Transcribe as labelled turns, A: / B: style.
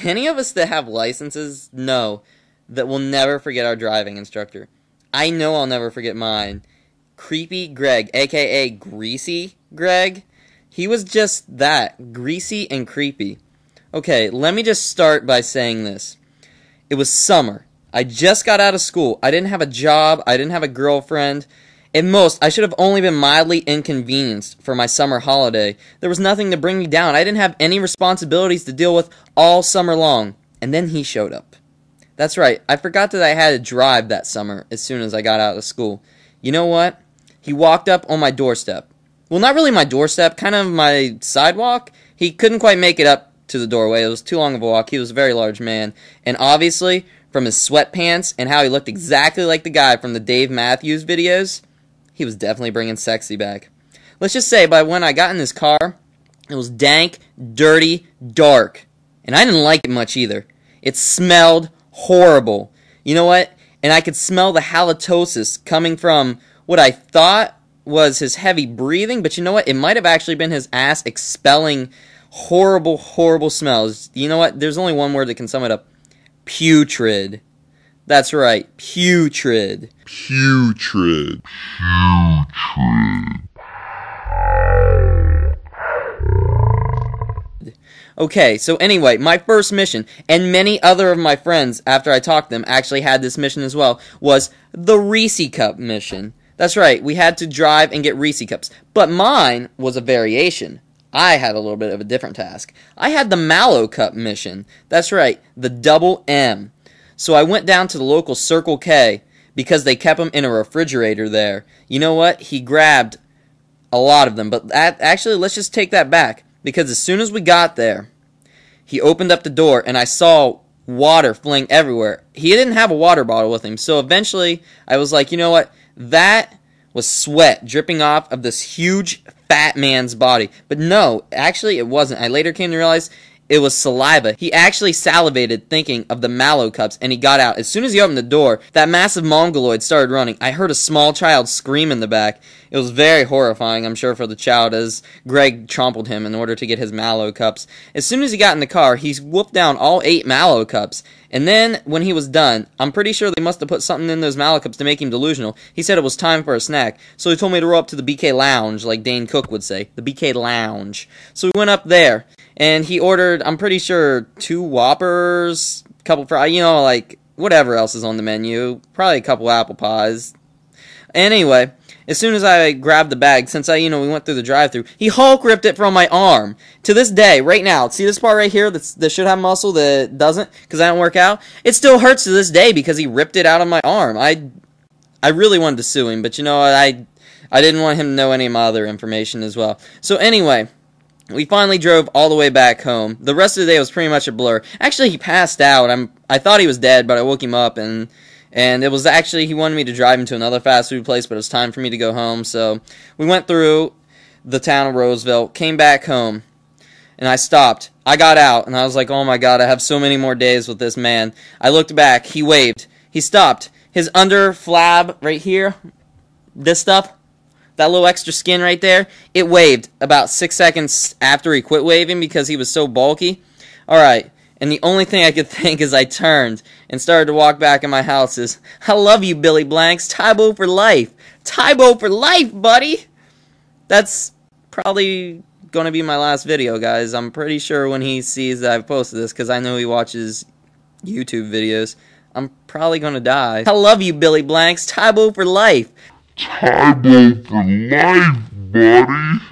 A: any of us that have licenses know that we'll never forget our driving instructor. I know I'll never forget mine. Creepy Greg, aka Greasy Greg. He was just that, greasy and creepy. Okay, let me just start by saying this. It was summer. I just got out of school. I didn't have a job. I didn't have a girlfriend. At most, I should have only been mildly inconvenienced for my summer holiday. There was nothing to bring me down. I didn't have any responsibilities to deal with all summer long. And then he showed up. That's right. I forgot that I had to drive that summer as soon as I got out of school. You know what? He walked up on my doorstep. Well, not really my doorstep, kind of my sidewalk. He couldn't quite make it up to the doorway. It was too long of a walk. He was a very large man. And obviously, from his sweatpants and how he looked exactly like the guy from the Dave Matthews videos, he was definitely bringing sexy back. Let's just say, by when I got in his car, it was dank, dirty, dark. And I didn't like it much either. It smelled horrible. You know what? And I could smell the halitosis coming from what I thought was his heavy breathing, but you know what? It might have actually been his ass expelling horrible, horrible smells. You know what? There's only one word that can sum it up. Putrid. That's right. Putrid.
B: Putrid. Putrid.
A: Okay, so anyway, my first mission, and many other of my friends, after I talked to them, actually had this mission as well, was the Reese Cup mission. That's right, we had to drive and get Reese Cups. But mine was a variation. I had a little bit of a different task. I had the Mallow Cup mission. That's right, the double M. So I went down to the local Circle K because they kept them in a refrigerator there. You know what? He grabbed a lot of them. But actually, let's just take that back. Because as soon as we got there, he opened up the door and I saw water fling everywhere. He didn't have a water bottle with him. So eventually, I was like, you know what? That was sweat dripping off of this huge fat man's body. But no, actually it wasn't. I later came to realize it was saliva. He actually salivated thinking of the Mallow Cups, and he got out. As soon as he opened the door, that massive mongoloid started running. I heard a small child scream in the back. It was very horrifying, I'm sure, for the child, as Greg trampled him in order to get his Mallow Cups. As soon as he got in the car, he whooped down all 8 Mallow Cups. And then, when he was done, I'm pretty sure they must have put something in those Mallow Cups to make him delusional. He said it was time for a snack. So he told me to roll up to the BK Lounge, like Dane Cook would say. The BK Lounge. So we went up there, and he ordered, I'm pretty sure, 2 Whoppers, a couple fries, you know, like, whatever else is on the menu. Probably a couple apple pies. Anyway, as soon as I grabbed the bag, since we went through the drive-thru, he Hulk ripped it from my arm. To this day, right now, see this part right here that should have muscle that doesn't, because I don't work out? It still hurts to this day because he ripped it out of my arm. I really wanted to sue him, but you know what, I didn't want him to know any of my other information as well. So anyway, we finally drove all the way back home. The rest of the day was pretty much a blur. Actually, he passed out. I thought he was dead, but I woke him up, and it was actually, he wanted me to drive him to another fast food place, but it was time for me to go home. So we went through the town of Roseville, came back home, and I stopped. I got out, and I was like, oh my god, I have so many more days with this man. I looked back. He waved. He stopped. His under flab right here, this stuff, that little extra skin right there, it waved about 6 seconds after he quit waving because he was so bulky. Alright. And the only thing I could think as I turned and started to walk back in my house is, I love you, Billy Blanks. Tybo for life. Tybo for life, buddy. That's probably going to be my last video, guys. I'm pretty sure when he sees that I've posted this, because I know he watches YouTube videos, I'm probably going to die. I love you, Billy Blanks. Tybo for life.
B: Tybo for life, buddy.